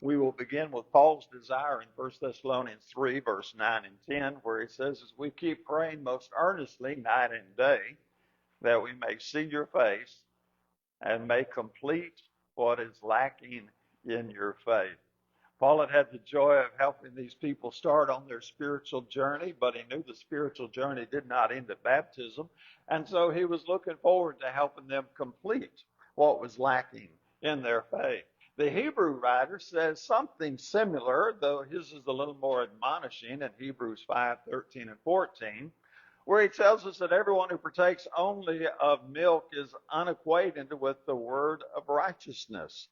We will begin with Paul's desire in 1 Thessalonians 3, verse 9 and 10, where he says, as we keep praying most earnestly night and day, that we may see your face and may complete what is lacking in your faith. Paul had the joy of helping these people start on their spiritual journey, but he knew the spiritual journey did not end at baptism. And so he was looking forward to helping them complete what was lacking in their faith. The Hebrew writer says something similar, though his is a little more admonishing in Hebrews 5:13 and 14, where he tells us that everyone who partakes only of milk is unacquainted with the word of righteousness.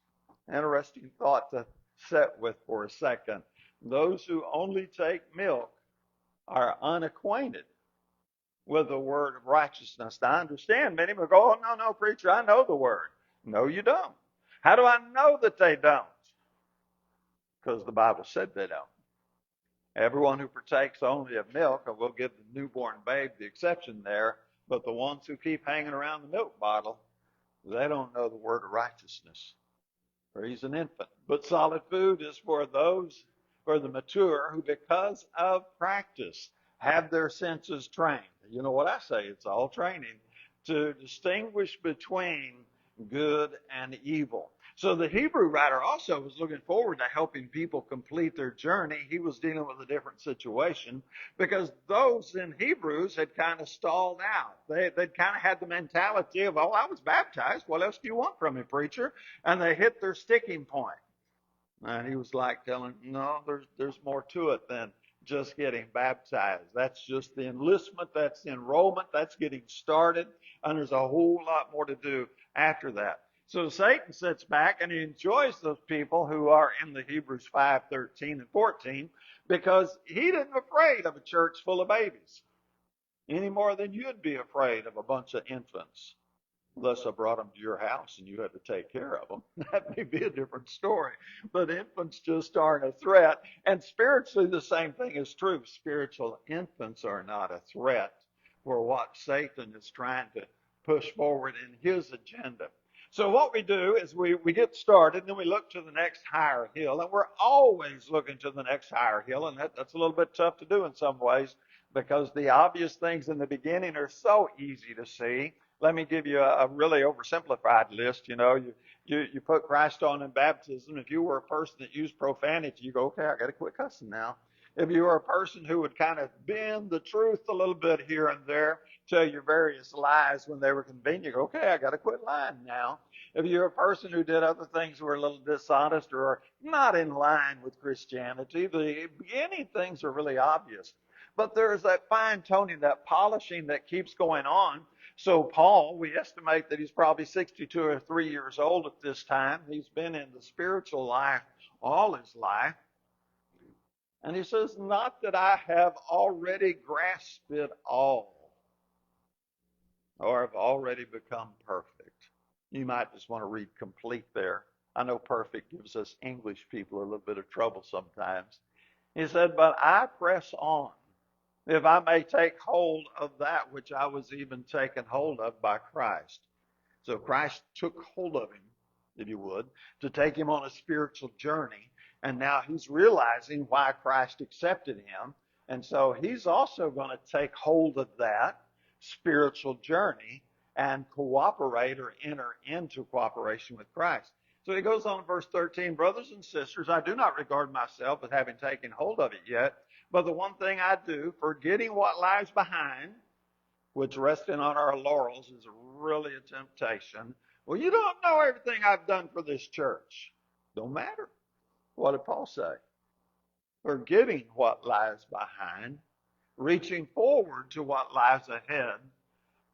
Interesting thought to set with for a second. Those who only take milk are unacquainted with the word of righteousness. Now, I understand many will go, oh, no, preacher, I know the word. No, you don't. How do I know that they don't? Because the Bible said they don't. Everyone who partakes only of milk, and we'll give the newborn babe the exception there, but the ones who keep hanging around the milk bottle, they don't know the word of righteousness. For he's an infant. But solid food is for those, for the mature, who because of practice have their senses trained. You know what I say? It's all training to distinguish between good and evil. So the Hebrew writer also was looking forward to helping people complete their journey. He was dealing with a different situation because those in Hebrews had kind of stalled out. They'd kind of had the mentality of, oh, I was baptized. What else do you want from me, preacher? And they hit their sticking point. And he was like telling, no, there's more to it than just getting baptized. That's just the enlistment. That's the enrollment. That's getting started. And there's a whole lot more to do after that. So Satan sits back and he enjoys those people who are in the Hebrews 5:13 and 14 because he isn't afraid of a church full of babies any more than you'd be afraid of a bunch of infants. Unless I brought them to your house and you had to take care of them. That may be a different story. But infants just aren't a threat. And spiritually, the same thing is true. Spiritual infants are not a threat for what Satan is trying to push forward in his agenda. So what we do is we get started, and then we look to the next higher hill. And we're always looking to the next higher hill. And that's a little bit tough to do in some ways because the obvious things in the beginning are so easy to see. Let me give you a really oversimplified list. You know, you put Christ on in baptism. If you were a person that used profanity, you go, okay, I got to quit cussing now. If you were a person who would kind of bend the truth a little bit here and there, tell you various lies when they were convenient, you go, okay, I got to quit lying now. If you're a person who did other things that were a little dishonest or not in line with Christianity, the beginning things are really obvious. But there's that fine tuning, that polishing that keeps going on. So Paul, we estimate that he's probably 62 or 3 years old at this time. He's been in the spiritual life all his life. And he says, not that I have already grasped it all or have already become perfect. You might just want to read complete there. I know perfect gives us English people a little bit of trouble sometimes. He said, but I press on, if I may take hold of that which I was even taken hold of by Christ. So Christ took hold of him, if you would, to take him on a spiritual journey. And now he's realizing why Christ accepted him. And so he's also going to take hold of that spiritual journey and cooperate or enter into cooperation with Christ. So he goes on in verse 13, brothers and sisters, I do not regard myself as having taken hold of it yet, but the one thing I do, forgetting what lies behind, which resting on our laurels is really a temptation. Well, you don't know everything I've done for this church. Don't matter. What did Paul say? Forgetting what lies behind, reaching forward to what lies ahead,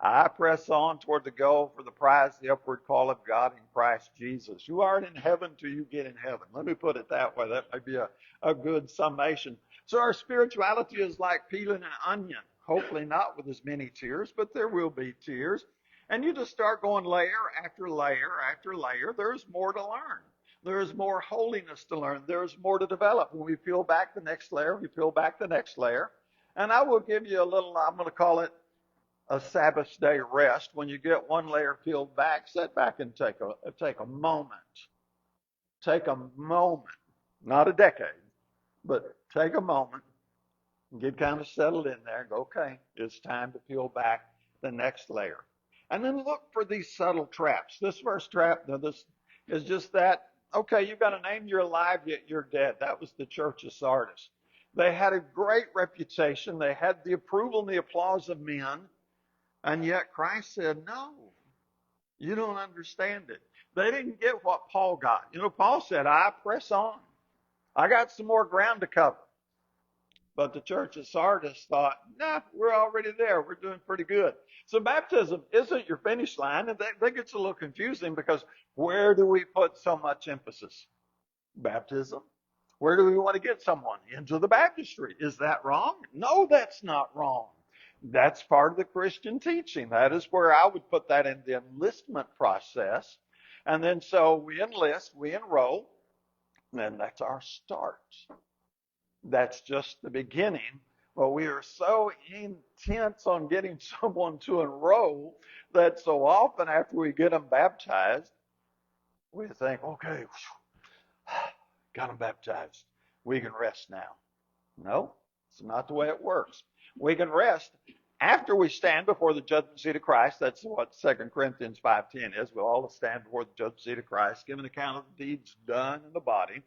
I press on toward the goal for the prize, the upward call of God in Christ Jesus. You aren't in heaven till you get in heaven. Let me put it that way. That may be a good summation. So our spirituality is like peeling an onion. Hopefully not with as many tears, but there will be tears. And you just start going layer after layer after layer. There's more to learn. There's more holiness to learn. There's more to develop. When we peel back the next layer, we peel back the next layer. And I will give you a little, I'm going to call it a Sabbath day rest. When you get one layer peeled back, sit back and take a moment. Take a moment Not a decade, but take a moment and get kind of settled in there and go, okay, it's time to peel back the next layer. And then look for these subtle traps. This first trap, now this is just that, okay, you've got a name, you're alive, yet you're dead. That was the church of Sardis. They had a great reputation. They had the approval and the applause of men. And yet Christ said, no, you don't understand it. They didn't get what Paul got. You know, Paul said, I press on. I got some more ground to cover. But the church of Sardis thought, nah, we're already there. We're doing pretty good. So baptism isn't your finish line. And that gets a little confusing because where do we put so much emphasis? Baptism. Where do we want to get someone? Into the baptistry. Is that wrong? No, that's not wrong. That's part of the Christian teaching. That is where I would put that in the enlistment process. And then so we enlist, we enroll, and then that's our start. That's just the beginning. But we are so intense on getting someone to enroll that so often after we get them baptized, we think, okay, got them baptized. We can rest now. No, it's not the way it works. We can rest after we stand before the judgment seat of Christ. That's what 2 Corinthians 5:10 is. We'll all stand before the judgment seat of Christ, give an account of the deeds done in the body.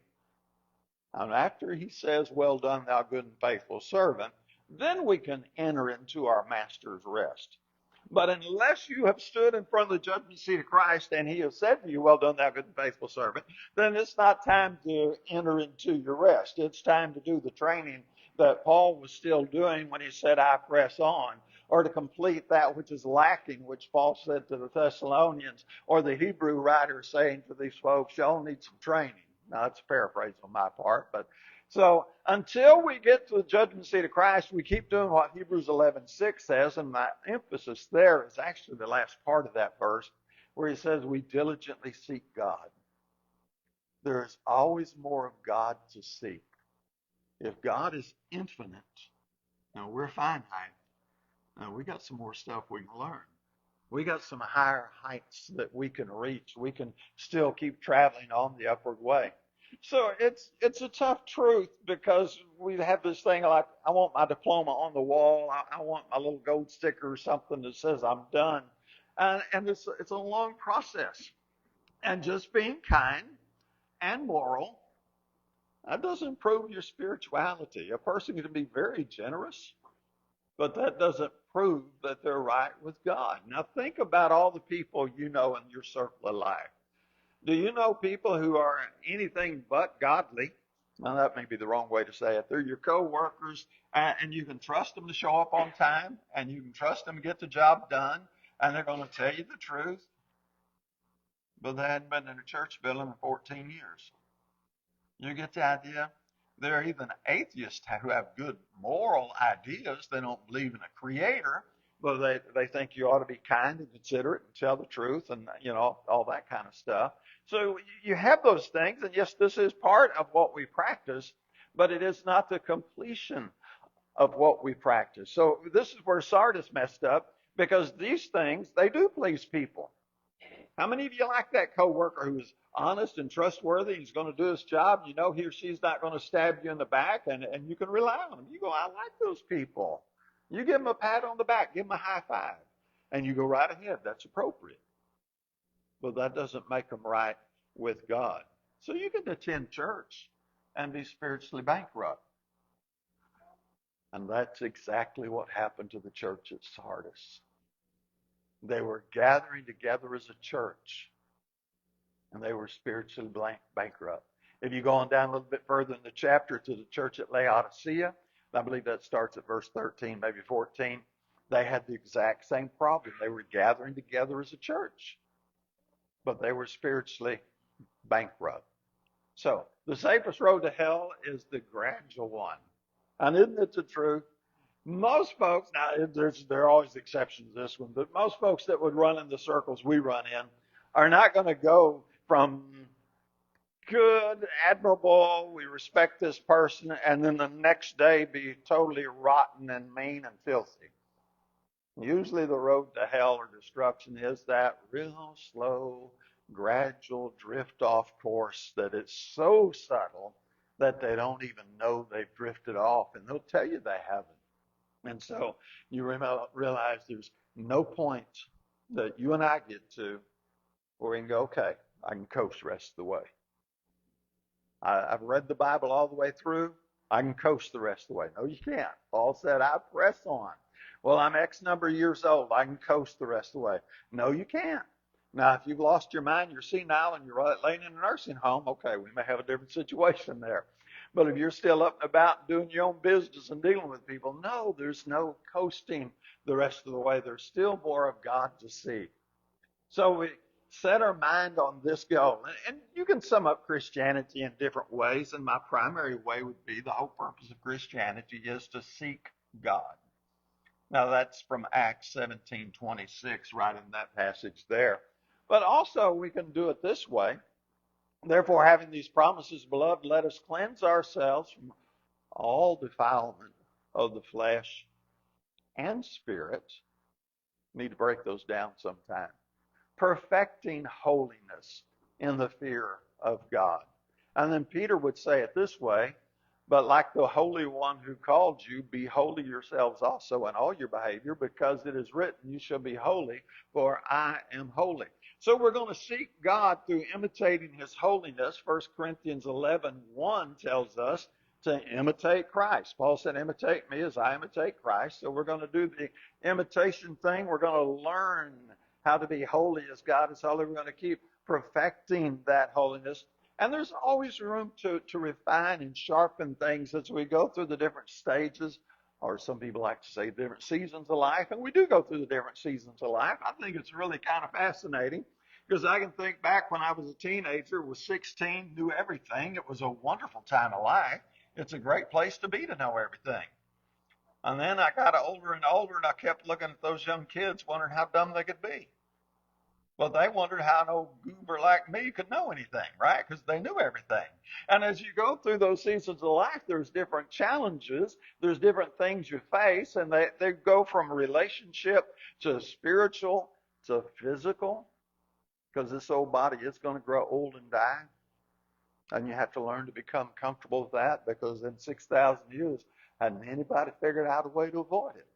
And after he says, well done, thou good and faithful servant, then we can enter into our master's rest. But unless you have stood in front of the judgment seat of Christ and he has said to you, well done, thou good and faithful servant, then it's not time to enter into your rest. It's time to do the training that Paul was still doing when he said, I press on, or to complete that which is lacking, which Paul said to the Thessalonians, or the Hebrew writer saying to these folks, y'all need some training. Now, that's a paraphrase on my part, but so until we get to the judgment seat of Christ, we keep doing what Hebrews 11:6 says, and my emphasis there is actually the last part of that verse, where he says we diligently seek God. There is always more of God to seek. If God is infinite, now we're finite. Now we got some more stuff we can learn. We got some higher heights that we can reach. We can still keep traveling on the upward way. So it's a tough truth because we have this thing like, I want my diploma on the wall. I want my little gold sticker or something that says I'm done. And it's a long process. And just being kind and moral, that doesn't prove your spirituality. A person can be very generous, but that doesn't prove that they're right with God. Now think about all the people you know in your circle of life. Do you know people who are anything but godly? Now that may be the wrong way to say it. They're your co-workers, and you can trust them to show up on time, and you can trust them to get the job done, and they're going to tell you the truth. But they hadn't been in a church building in 14 years. You get the idea? There are even atheists who have good moral ideas. They don't believe in a creator, but they think you ought to be kind and considerate and tell the truth and, you know, all that kind of stuff. So you have those things, and yes, this is part of what we practice, but it is not the completion of what we practice. So this is where Sardis messed up, because these things, they do please people. How many of you like that coworker who's honest and trustworthy? He's going to do his job. You know he or she's not going to stab you in the back, and you can rely on him. You go, I like those people. You give them a pat on the back, give them a high five, and you go right ahead. That's appropriate. But that doesn't make them right with God. So you can attend church and be spiritually bankrupt. And that's exactly what happened to the church at Sardis. They were gathering together as a church, and they were spiritually bankrupt. If you go on down a little bit further in the chapter to the church at Laodicea, I believe that starts at verse 13, maybe 14, they had the exact same problem. They were gathering together as a church, but they were spiritually bankrupt. So the safest road to hell is the gradual one. And isn't it the truth? Most folks, now there are always exceptions to this one, but most folks that would run in the circles we run in are not going to go from good, admirable, we respect this person, and then the next day be totally rotten and mean and filthy. Usually the road to hell or destruction is that real slow, gradual drift off course that is so subtle that they don't even know they've drifted off, and they'll tell you they haven't. And so you realize there's no point that you and I get to where we can go, okay, I can coast the rest of the way. I've read the Bible all the way through. I can coast the rest of the way. No, you can't. Paul said, I press on. Well, I'm X number of years old. I can coast the rest of the way. No, you can't. Now, if you've lost your mind, you're senile, and you're laying in a nursing home, okay, we may have a different situation there. But if you're still up and about doing your own business and dealing with people, no, there's no coasting the rest of the way. There's still more of God to see. So we set our mind on this goal. And you can sum up Christianity in different ways, and my primary way would be the whole purpose of Christianity is to seek God. Now that's from Acts 17:26, right in that passage there. But also we can do it this way. Therefore, having these promises, beloved, let us cleanse ourselves from all defilement of the flesh and spirit. Need to break those down sometime. Perfecting holiness in the fear of God. And then Peter would say it this way, but like the Holy One who called you, be holy yourselves also in all your behavior, because it is written, you shall be holy, for I am holy. So we're going to seek God through imitating his holiness. 1 Corinthians 11:1 tells us to imitate Christ. Paul said, imitate me as I imitate Christ. So we're going to do the imitation thing. We're going to learn how to be holy as God is holy. We're going to keep perfecting that holiness. And there's always room to refine and sharpen things as we go through the different stages, or some people like to say different seasons of life. And we do go through the different seasons of life. I think it's really kind of fascinating because I can think back when I was a teenager, was 16, knew everything. It was a wonderful time of life. It's a great place to be to know everything. And then I got older and older, and I kept looking at those young kids, wondering how dumb they could be. Well, they wondered how an old goober like me could know anything, right? Because they knew everything. And as you go through those seasons of life, there's different challenges. There's different things you face, and they go from relationship to spiritual to physical, because this old body is going to grow old and die. And you have to learn to become comfortable with that, because in 6,000 years, hadn't anybody figured out a way to avoid it.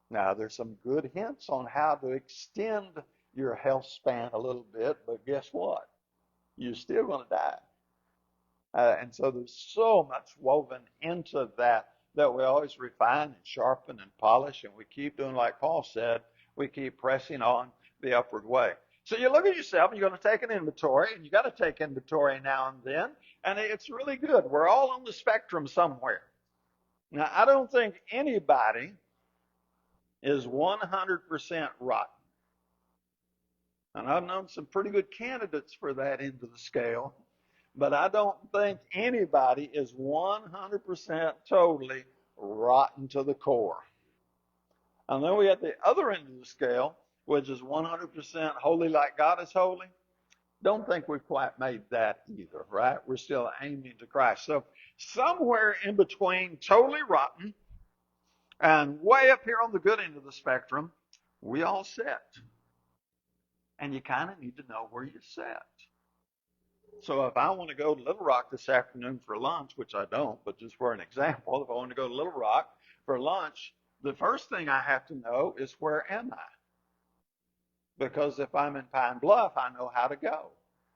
Now, there's some good hints on how to extend your health span a little bit, but guess what? You're still going to die. And so there's so much woven into that we always refine and sharpen and polish, and we keep doing like Paul said, we keep pressing on the upward way. So you look at yourself and you're going to take an inventory, and you got to take inventory now and then, and it's really good. We're all on the spectrum somewhere. Now, I don't think anybody is 100% rotten. And I've known some pretty good candidates for that end of the scale, but I don't think anybody is 100% totally rotten to the core. And then we have the other end of the scale, which is 100% holy like God is holy. Don't think we've quite made that either, right? We're still aiming to Christ. So somewhere in between totally rotten and way up here on the good end of the spectrum, we all sit. And you kind of need to know where you sit. So if I want to go to Little Rock this afternoon for lunch, which I don't, but just for an example, if I want to go to Little Rock for lunch, the first thing I have to know is where am I? Because if I'm in Pine Bluff, I know how to go.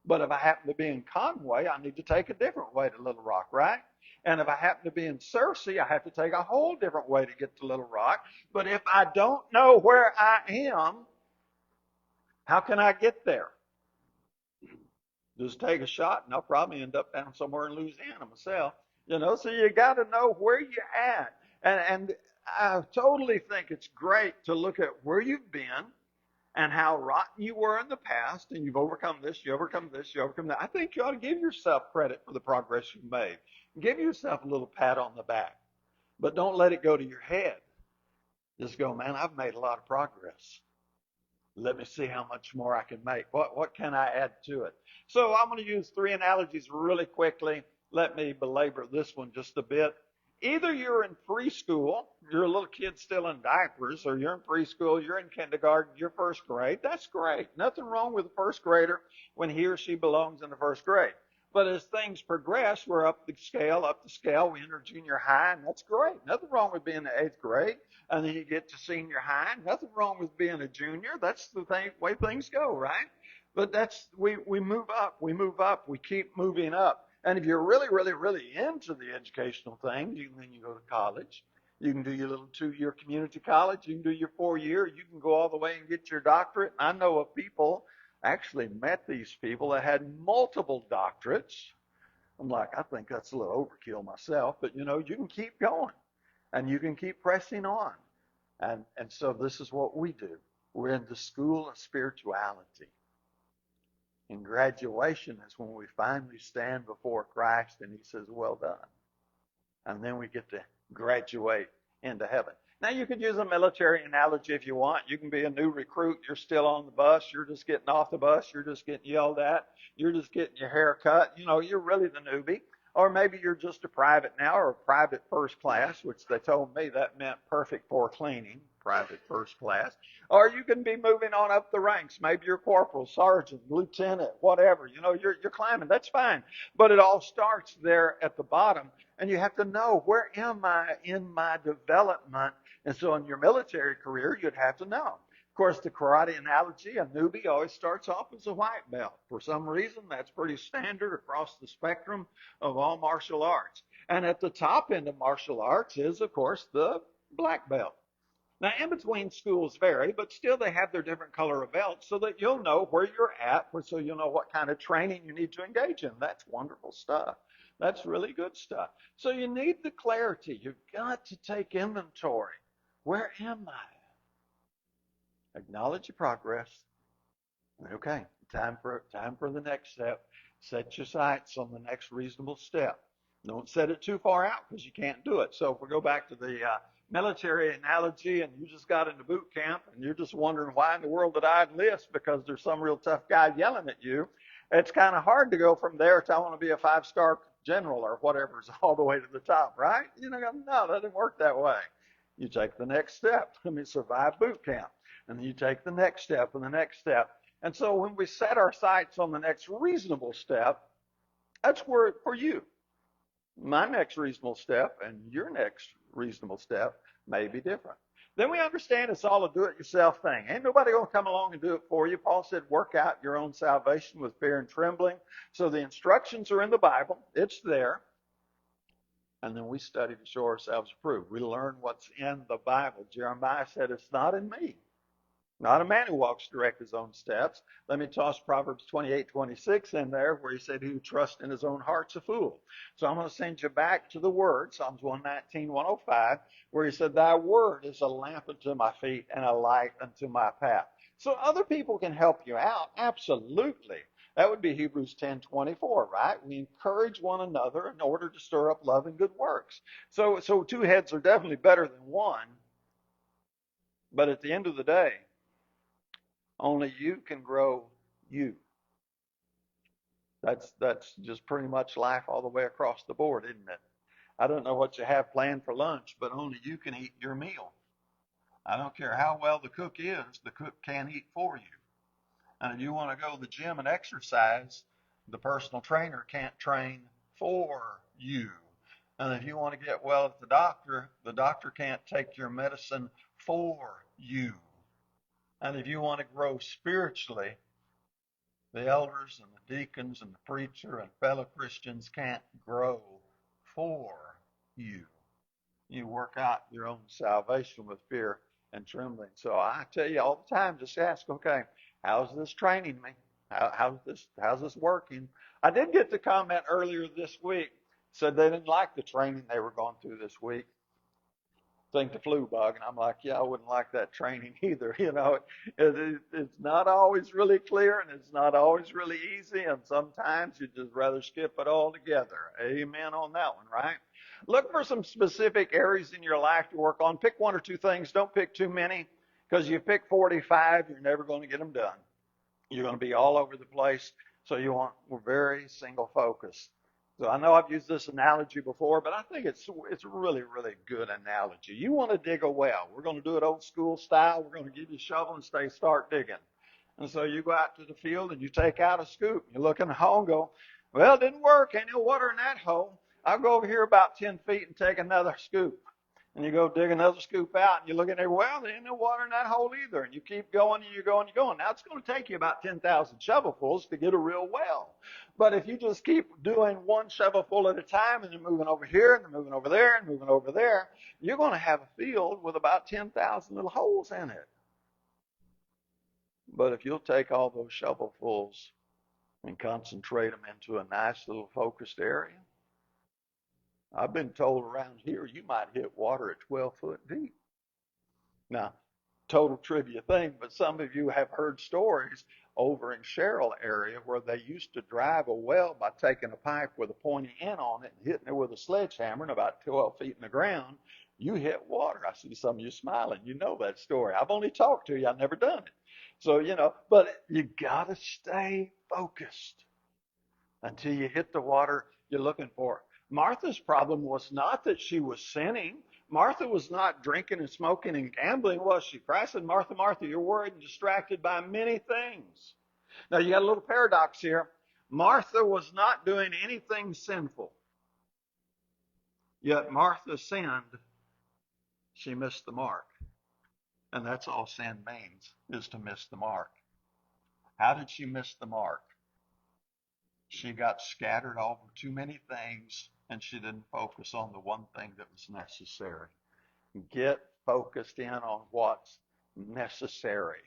But if I happen to be in Conway, I need to take a different way to Little Rock, right? And if I happen to be in Searcy, I have to take a whole different way to get to Little Rock. But if I don't know where I am, how can I get there? Just take a shot, and I'll probably end up down somewhere in Louisiana myself. So you got to know where you're at. And I totally think it's great to look at where you've been and how rotten you were in the past, and you've overcome this, you overcome this, you overcome that. I think you ought to give yourself credit for the progress you've made. Give yourself a little pat on the back. But don't let it go to your head. Just go, man, I've made a lot of progress. Let me see how much more I can make. What can I add to it? So I'm going to use three analogies really quickly. Let me belabor this one just a bit. Either you're in preschool, you're a little kid still in diapers, or you're in preschool, you're in kindergarten, you're first grade. That's great. Nothing wrong with a first grader when he or she belongs in the first grade. But as things progress, we're up the scale. We enter junior high, and that's great. Nothing wrong with being in the eighth grade. And then you get to senior high. Nothing wrong with being a junior. That's the way things go, right? But we move up. We move up. We keep moving up. And if you're really, really, really into the educational thing, then you go to college. You can do your little 2-year community college. You can do your 4-year. You can go all the way and get your doctorate. I know of people, actually met these people that had multiple doctorates. I'm like, I think that's a little overkill myself, but you can keep going and you can keep pressing on. And so this is what we do. We're in the school of spirituality. And graduation is when we finally stand before Christ and he says, well done. And then we get to graduate into heaven. Now, you could use a military analogy if you want. You can be a new recruit. You're still on the bus. You're just getting off the bus. You're just getting yelled at. You're just getting your hair cut. You're really the newbie. Or maybe you're just a private now, or a private first class, which they told me that meant perfect for cleaning, private first class. Or you can be moving on up the ranks. Maybe you're corporal, sergeant, lieutenant, whatever. You're climbing. That's fine. But it all starts there at the bottom. And you have to know, where am I in my development? And so in your military career, you'd have to know. Of course, the karate analogy, a newbie always starts off as a white belt. For some reason, that's pretty standard across the spectrum of all martial arts. And at the top end of martial arts is, of course, the black belt. Now, in between schools vary, but still they have their different color of belts so that you'll know where you're at, so you'll know what kind of training you need to engage in. That's wonderful stuff. That's really good stuff. So you need the clarity. You've got to take inventory. Where am I? Acknowledge your progress. Okay, time for the next step. Set your sights on the next reasonable step. Don't set it too far out because you can't do it. So if we go back to the military analogy, and you just got into boot camp and you're just wondering why in the world did I enlist because there's some real tough guy yelling at you, it's kind of hard to go from there to I want to be a 5-star general or whatever's all the way to the top, right? No, that doesn't work that way. You take the next step. Survive boot camp. And then you take the next step and the next step. And so when we set our sights on the next reasonable step, that's where for you. My next reasonable step and your next reasonable step may be different. Then we understand it's all a do-it-yourself thing. Ain't nobody going to come along and do it for you. Paul said, work out your own salvation with fear and trembling. So the instructions are in the Bible. It's there. And then we study to show ourselves approved. We learn what's in the Bible. Jeremiah said, it's not in me. Not a man who walks direct his own steps. Let me toss Proverbs 28:26 in there where he said, he who trusts in his own heart's a fool. So I'm going to send you back to the word, Psalms 119:105, where he said, thy word is a lamp unto my feet and a light unto my path. So other people can help you out. Absolutely. That would be Hebrews 10:24, right? We encourage one another in order to stir up love and good works. So two heads are definitely better than one. But at the end of the day, only you can grow you. That's just pretty much life all the way across the board, isn't it? I don't know what you have planned for lunch, but only you can eat your meal. I don't care how well the cook is, the cook can't eat for you. And if you want to go to the gym and exercise, the personal trainer can't train for you. And if you want to get well at the doctor can't take your medicine for you. And if you want to grow spiritually, the elders and the deacons and the preacher and fellow Christians can't grow for you. You work out your own salvation with fear and trembling. So I tell you all the time, just ask, okay, how's this training me? How's this working? I did get the comment earlier this week, said they didn't like the training they were going through this week. Think the flu bug, and I'm like, yeah, I wouldn't like that training either. It's not always really clear, and it's not always really easy, and sometimes you'd just rather skip it altogether. Amen on that one, right? Look for some specific areas in your life to work on. Pick 1 or 2 things. Don't pick too many, because you pick 45, you're never going to get them done. You're going to be all over the place, so we're very single focused. So I know I've used this analogy before, but I think it's a really, really good analogy. You want to dig a well. We're going to do it old school style. We're going to give you a shovel and start digging. And so you go out to the field and you take out a scoop. You look in the hole and go, Well, it didn't work. Ain't no water in that hole. I'll go over here about 10 feet and take another scoop. And you go dig another scoop out, and you look in there, well, there ain't no water in that hole either. And you keep going, and you go, and you go. Now, it's going to take you about 10,000 shovelfuls to get a real well. But if you just keep doing one shovelful at a time, and then moving over here, and then moving over there, and moving over there, you're going to have a field with about 10,000 little holes in it. But if you'll take all those shovelfuls and concentrate them into a nice little focused area, I've been told around here you might hit water at 12 foot deep. Now, total trivia thing, but some of you have heard stories over in Sherrill area where they used to drive a well by taking a pipe with a pointy end on it and hitting it with a sledgehammer, and about 12 feet in the ground, you hit water. I see some of you smiling. You know that story. I've only talked to you. I've never done it. So, but you got to stay focused until you hit the water you're looking for. Martha's problem was not that she was sinning. Martha was not drinking and smoking and gambling, was she? Christ said, Martha, Martha, you're worried and distracted by many things. Now, you got a little paradox here. Martha was not doing anything sinful. Yet Martha sinned. She missed the mark. And that's all sin means, is to miss the mark. How did she miss the mark? She got scattered over too many things, and she didn't focus on the one thing that was necessary. Get focused in on what's necessary.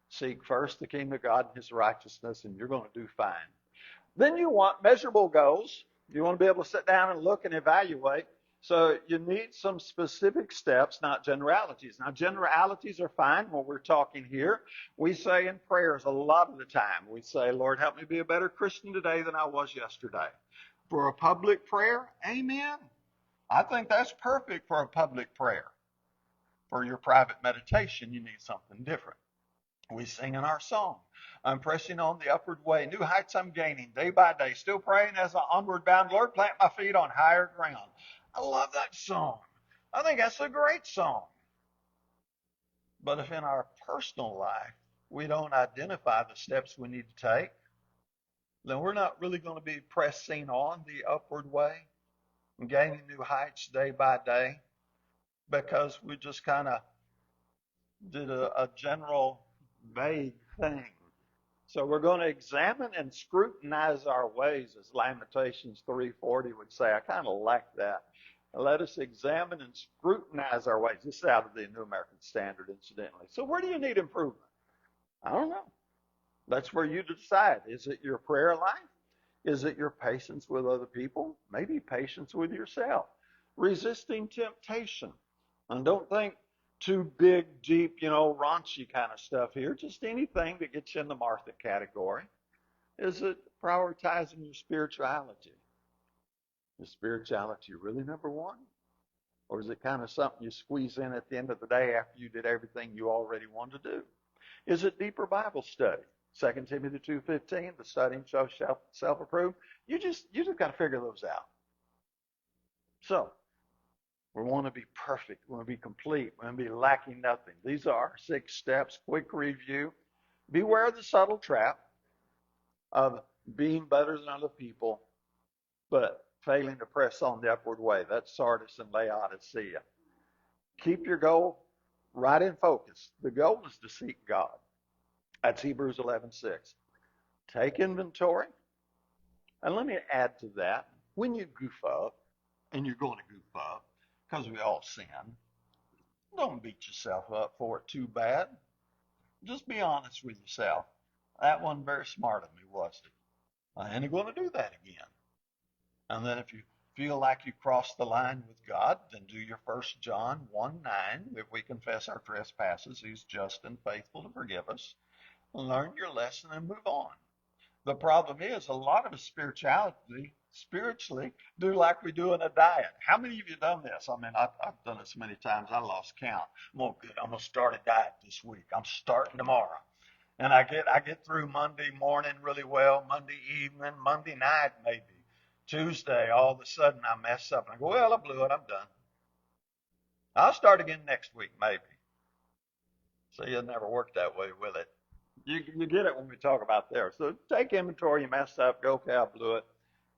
Seek first the kingdom of God and his righteousness, and you're going to do fine. Then you want measurable goals. You want to be able to sit down and look and evaluate. So you need some specific steps, not generalities. Now, generalities are fine when we're talking here. We say in prayers a lot of the time, we say, Lord, help me be a better Christian today than I was yesterday. For a public prayer, amen. I think that's perfect for a public prayer. For your private meditation, you need something different. We sing in our song, I'm pressing on the upward way. New heights I'm gaining day by day. Still praying as I onward bound. Lord, plant my feet on higher ground. I love that song. I think that's a great song. But if in our personal life we don't identify the steps we need to take, then we're not really going to be pressing on the upward way and gaining new heights day by day, because we just kind of did a general vague thing. So we're going to examine and scrutinize our ways, as Lamentations 3:40 would say. I kind of like that. Let us examine and scrutinize our ways. This is out of the New American Standard, incidentally. So where do you need improvement? I don't know. That's where you decide. Is it your prayer life? Is it your patience with other people? Maybe patience with yourself. Resisting temptation. And don't think too big, deep, raunchy kind of stuff here. Just anything that gets you in the Martha category. Is it prioritizing your spirituality? Is spirituality really number one? Or is it kind of something you squeeze in at the end of the day after you did everything you already wanted to do? Is it deeper Bible study? 2 Timothy 2:15, the studying shows self-approved. You just got to figure those out. So, we want to be perfect. We want to be complete. We want to be lacking nothing. These are our 6 steps. Quick review. Beware of the subtle trap of being better than other people, but failing to press on the upward way. That's Sardis and Laodicea. Keep your goal right in focus. The goal is to seek God. That's Hebrews 11:6. Take inventory. And let me add to that, when you goof up, and you're going to goof up, because we all sin, don't beat yourself up for it too bad. Just be honest with yourself. That wasn't very smart of me, was it? I ain't going to do that again. And then if you feel like you crossed the line with God, then do your 1 John 1:9. If we confess our trespasses, he's just and faithful to forgive us. Learn your lesson and move on. The problem is a lot of us spiritually do like we do in a diet. How many of you done this? I mean, I've done it so many times I lost count. I'm going to start a diet this week. I'm starting tomorrow. And I get through Monday morning really well, Monday evening, Monday night maybe. Tuesday, all of a sudden I mess up. And I go, well, I blew it. I'm done. I'll start again next week, maybe. See, it'll never work that way, will it? You get it when we talk about there. So take inventory. You messed up. Go, okay, I blew it.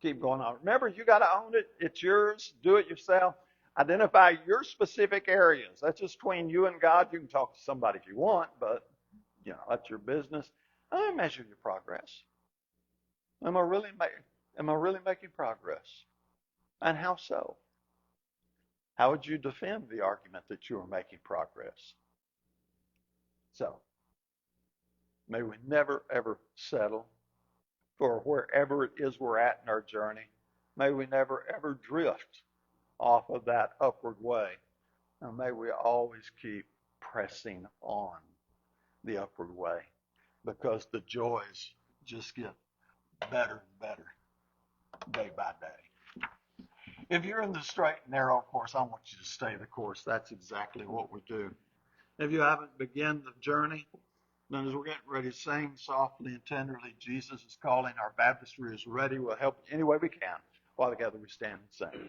Keep going on. Remember, you got to own it. It's yours. Do it yourself. Identify your specific areas. That's just between you and God. You can talk to somebody if you want, but that's your business. Measure your progress. Am I really making progress? And how so? How would you defend the argument that you are making progress? So, may we never ever settle for wherever it is we're at in our journey. May we never ever drift off of that upward way. And may we always keep pressing on the upward way, because the joys just get better and better day by day. If you're in the straight and narrow course, I want you to stay the course. That's exactly what we do. If you haven't begun the journey, then as we're getting ready to sing softly and tenderly, Jesus is calling, our baptistry is ready. We'll help you any way we can. While together we stand and sing.